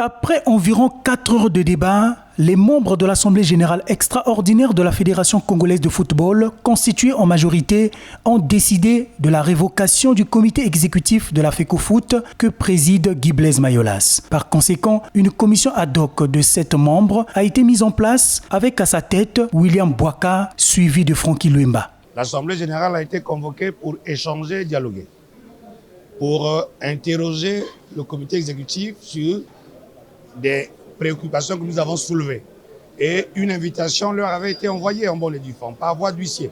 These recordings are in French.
Après environ 4 heures de débat, les membres de l'Assemblée générale extraordinaire de la Fédération congolaise de football, constituée en majorité, ont décidé de la révocation du comité exécutif de la FECOFOOT que préside Guy Blaise Mayolas. Par conséquent, une commission ad hoc de 7 membres a été mise en place avec à sa tête William Bouaka, suivi de Francky Luemba. L'Assemblée générale a été convoquée pour échanger et dialoguer, pour interroger le comité exécutif sur des préoccupations que nous avons soulevées. Et une invitation leur avait été envoyée en bonne et due forme, par voie d'huissier.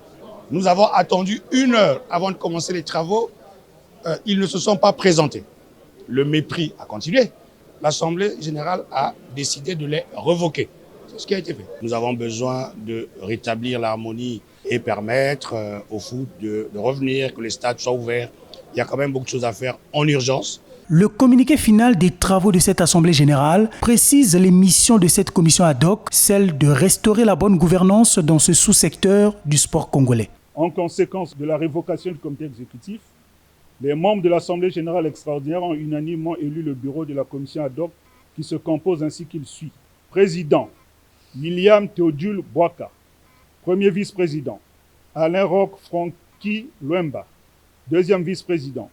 Nous avons attendu 1 heure avant de commencer les travaux. Ils ne se sont pas présentés. Le mépris a continué. L'Assemblée générale a décidé de les revoquer. C'est ce qui a été fait. Nous avons besoin de rétablir l'harmonie et permettre au foot de revenir, que les stades soient ouverts. Il y a quand même beaucoup de choses à faire en urgence. Le communiqué final des travaux de cette Assemblée générale précise les missions de cette commission ad hoc, celle de restaurer la bonne gouvernance dans ce sous-secteur du sport congolais. En conséquence de la révocation du comité exécutif, les membres de l'Assemblée générale extraordinaire ont unanimement élu le bureau de la commission ad hoc qui se compose ainsi qu'il suit. Président, William Théodule Bouaka. Premier vice-président, Alain Roch Francky Luemba. Deuxième vice-président,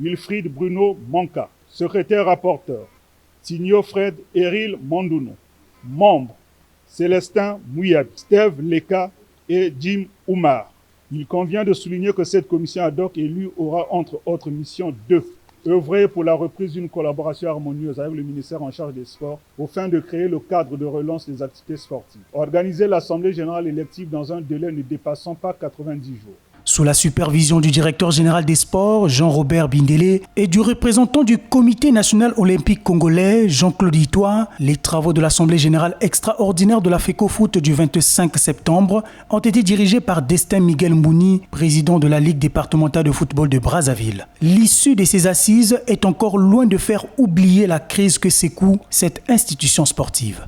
Wilfried Bruno Manka. Secrétaire rapporteur, Tigno Fred Eril Mondouno. Membres, Célestin Mouyab, Steve Leka et Jim Oumar. Il convient de souligner que cette commission ad hoc élue aura entre autres missions de œuvrer pour la reprise d'une collaboration harmonieuse avec le ministère en charge des sports au fin de créer le cadre de relance des activités sportives. Organiser l'Assemblée générale élective dans un délai ne dépassant pas 90 jours. Sous la supervision du directeur général des sports, Jean-Robert Bindélé, et du représentant du Comité national olympique congolais, Jean-Claude Itois, les travaux de l'Assemblée générale extraordinaire de la FECOFOOT du 25 septembre ont été dirigés par Destin Miguel Mouni, président de la Ligue départementale de football de Brazzaville. L'issue de ces assises est encore loin de faire oublier la crise que secoue cette institution sportive.